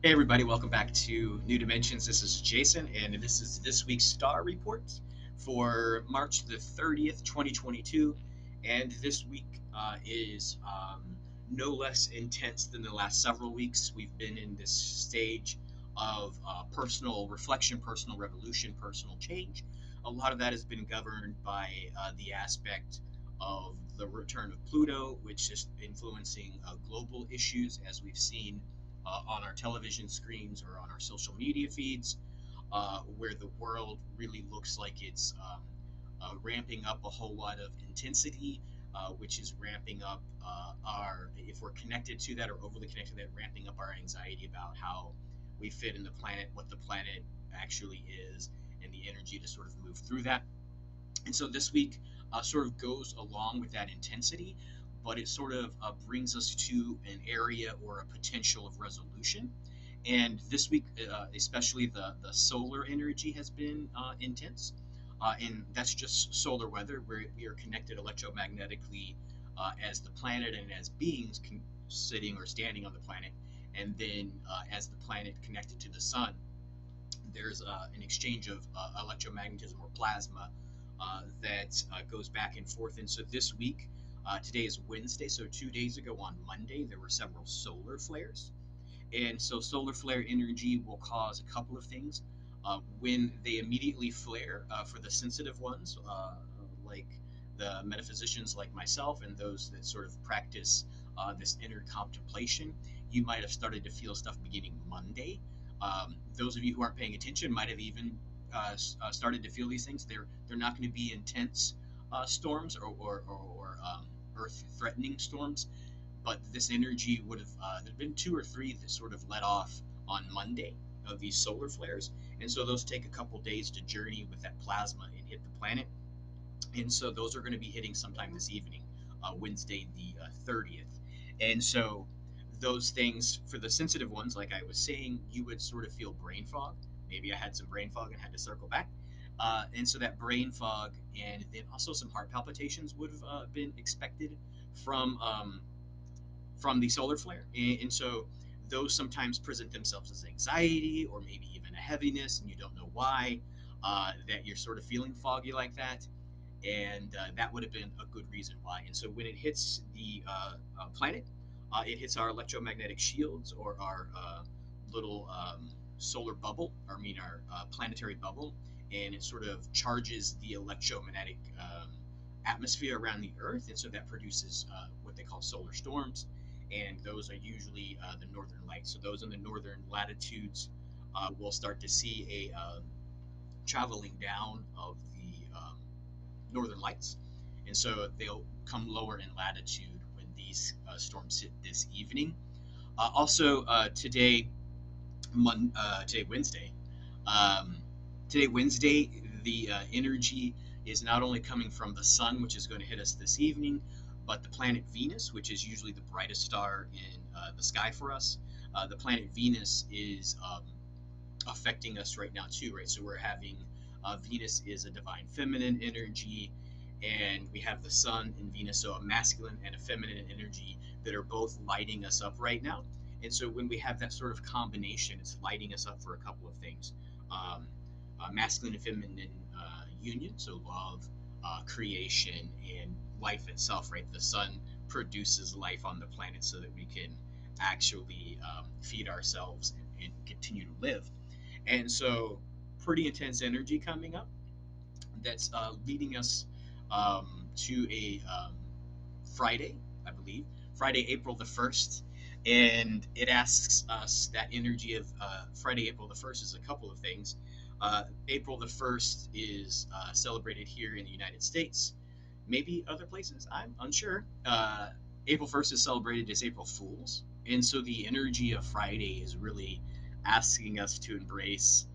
Hey everybody, welcome back to New Dimensions. This is Jason, and this is this week's star report for March the 30th, 2022. And this week is no less intense than the last several weeks. We've been in this stage of personal reflection, personal revolution, personal change. A lot of that has been governed by the aspect of the return of Pluto, which is influencing global issues, as we've seen on our television screens or on our social media feeds, where the world really looks like it's ramping up a whole lot of intensity, which is ramping up if we're connected to that or overly connected to that, ramping up our anxiety about how we fit in the planet, what the planet actually is, and the energy to sort of move through that. And so this week sort of goes along with that intensity, but it sort of brings us to an area or a potential of resolution. And this week, especially the solar energy has been intense. And that's just solar weather, where we are connected electromagnetically as the planet and as beings sitting or standing on the planet. And then as the planet connected to the sun, there's an exchange of electromagnetism or plasma that goes back and forth. And so this week, today is Wednesday, so 2 days ago on Monday, there were several solar flares. And so solar flare energy will cause a couple of things. When they immediately flare, for the sensitive ones, like the metaphysicians like myself and those that sort of practice this inner contemplation, you might have started to feel stuff beginning Monday. Those of you who aren't paying attention might have even started to feel these things. They're not going to be intense storms or earth-threatening storms, but this energy would have there'd been two or three that sort of let off on Monday of these solar flares, and so those take a couple days to journey with that plasma and hit the planet, and so those are going to be hitting sometime this evening, Wednesday the 30th, and so those things for the sensitive ones, like I was saying, you would sort of feel brain fog. Maybe I had some brain fog and had to circle back. And so that brain fog and then also some heart palpitations would have been expected from the solar flare. And so those sometimes present themselves as anxiety or maybe even a heaviness, and you don't know why, that you're sort of feeling foggy like that. And that would have been a good reason why. And so when it hits the planet, it hits our electromagnetic shields or our little solar bubble, or I mean our planetary bubble, and it sort of charges the electromagnetic atmosphere around the Earth, and so that produces what they call solar storms, and those are usually the northern lights. So those in the northern latitudes will start to see a traveling down of the northern lights, and so they'll come lower in latitude when these storms hit this evening. Also, today Wednesday, um, today Wednesday, the energy is not only coming from the sun, which is going to hit us this evening, but the planet Venus, which is usually the brightest star in the sky for us. The planet Venus is affecting us right now too, right? So we're having Venus is a divine feminine energy, and we have the sun in Venus, so a masculine and a feminine energy that are both lighting us up right now. And so when we have that sort of combination, it's lighting us up for a couple of things. Um, Masculine and feminine union, so love, creation, and life itself, right? The sun produces life on the planet so that we can actually feed ourselves and continue to live. And so, pretty intense energy coming up that's leading us to a Friday, I believe, Friday, April the 1st. And it asks us that energy of Friday, April the 1st is a couple of things. April the 1st is celebrated here in the United States, maybe other places, I'm unsure. April 1st is celebrated as April Fools. And so the energy of Friday is really asking us to embrace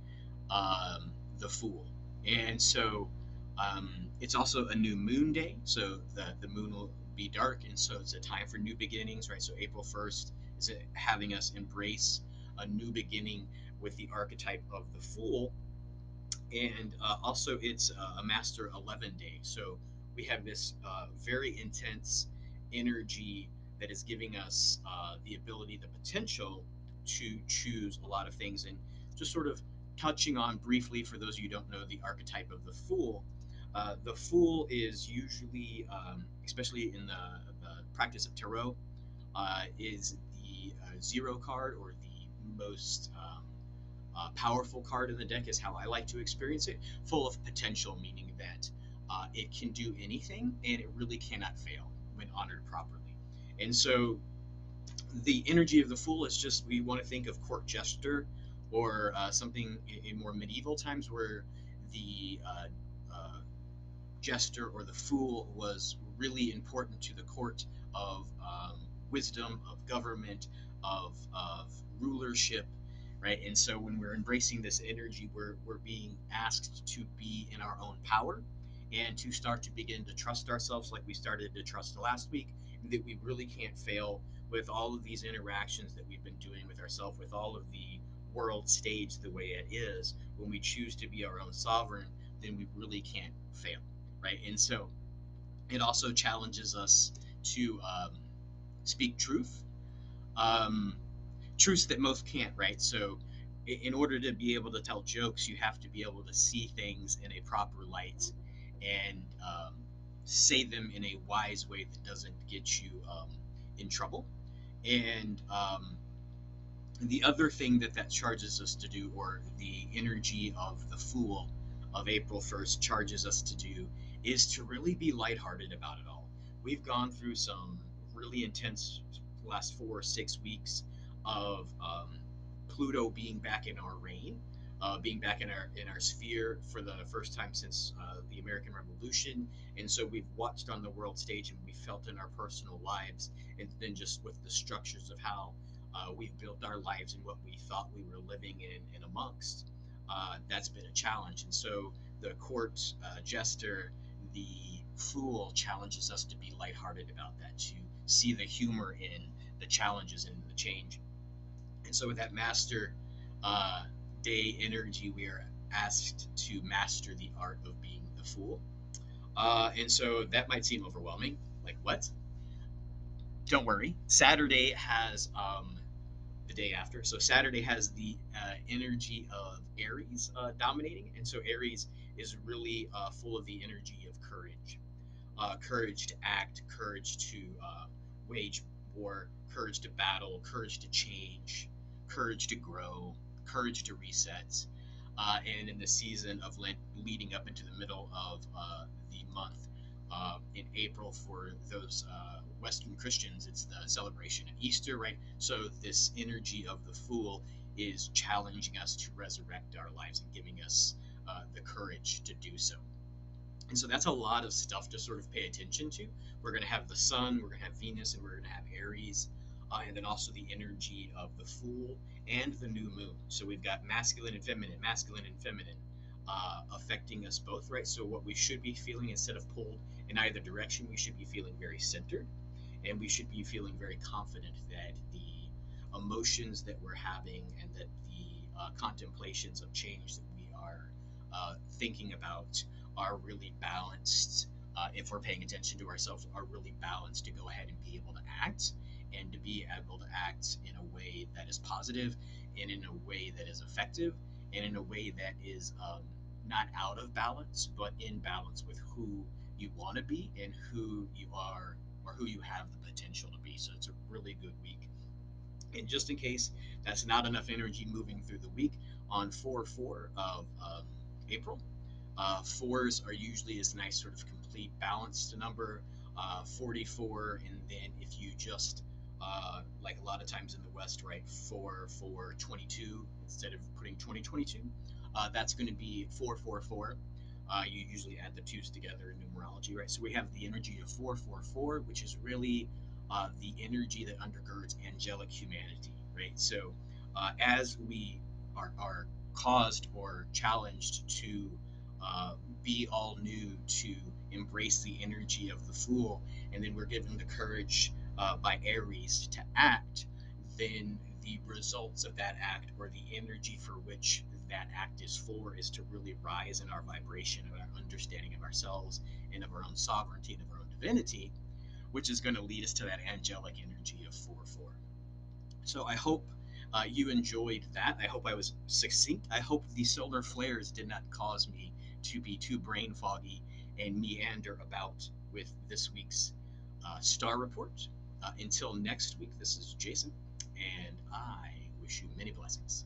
the Fool. And so it's also a new moon day, so the moon will be dark, and so it's a time for new beginnings, right? So April 1st is having us embrace a new beginning with the archetype of the Fool, and also it's a Master 11 day. So we have this very intense energy that is giving us the ability, the potential to choose a lot of things. And just sort of touching on briefly, for those of you who don't know the archetype of the Fool is usually, especially in the practice of tarot, is the zero card, or the most powerful card in the deck, is how I like to experience it. Full of potential, meaning that it can do anything and it really cannot fail when honored properly. And so the energy of the Fool is just, we want to think of court jester, or something in more medieval times, where the jester or the fool was really important to the court of wisdom, of government, of rulership, right? And so when we're embracing this energy, we're being asked to be in our own power, and to start to begin to trust ourselves, like we started to trust last week, that we really can't fail with all of these interactions that we've been doing with ourselves, with all of the world stage the way it is. When we choose to be our own sovereign, then we really can't fail, right? And so it also challenges us to speak truth, um, truths that most can't, right? So in order to be able to tell jokes, you have to be able to see things in a proper light, and say them in a wise way that doesn't get you in trouble. And the other thing that charges us to do, or the energy of the Fool of April 1st charges us to do, is to really be lighthearted about it all. We've gone through some really intense last 4 or 6 weeks of Pluto being back in our reign, being back in our sphere for the first time since the American Revolution. And so we've watched on the world stage, and we felt in our personal lives, and then just with the structures of how we've built our lives and what we thought we were living in and amongst. That's been a challenge. And so the court jester, the Fool, challenges us to be lighthearted about that, to see the humor in the challenges and the change. And so with that master day energy, we are asked to master the art of being the Fool. And so that might seem overwhelming. Like, what? Don't worry. Saturday has the day after. So Saturday has the energy of Aries dominating, and so Aries is really full of the energy of courage, courage to act, courage to wage war, courage to battle, courage to change, courage to grow, courage to reset. And in the season of Lent, leading up into the middle of the month, in April, for those Western Christians, it's the celebration of Easter, right? So this energy of the Fool is challenging us to resurrect our lives and giving us the courage to do so. And so that's a lot of stuff to sort of pay attention to. We're going to have the Sun, we're going to have Venus, and we're going to have Aries, and then also the energy of the Fool and the new moon. So we've got masculine and feminine affecting us both, right? So what we should be feeling, instead of pulled in either direction, we should be feeling very centered, and we should be feeling very confident that the emotions that we're having, and that the contemplations of change that we are thinking about, are really balanced. If we're paying attention to ourselves, are really balanced to go ahead and be able to act, and to be able to act in a way that is positive, and in a way that is effective, and in a way that is not out of balance, but in balance with who you want to be and who you are, or who you have the potential to be. So it's a really good week. And just in case that's not enough energy moving through the week, on 4/4 of April, fours are usually this nice sort of complete balanced number, 44. And then if you just, like a lot of times in the West, right, 4/4/22, instead of putting 2022, that's going to be 4/4/4. You usually add the twos together in numerology, right? So we have the energy of 4/4/4, which is really the energy that undergirds angelic humanity, right? So as we are caused or challenged to be all new, to embrace the energy of the Fool, and then we're given the courage by Aries to act, then the results of that act, or the energy for which that act is for, is to really rise in our vibration of our understanding of ourselves, and of our own sovereignty, and of our own divinity, which is going to lead us to that angelic energy of 4/4. So I hope you enjoyed that. I hope I was succinct. I hope the solar flares did not cause me to be too brain foggy and meander about with this week's star report. Until next week, this is Jason, and I wish you many blessings.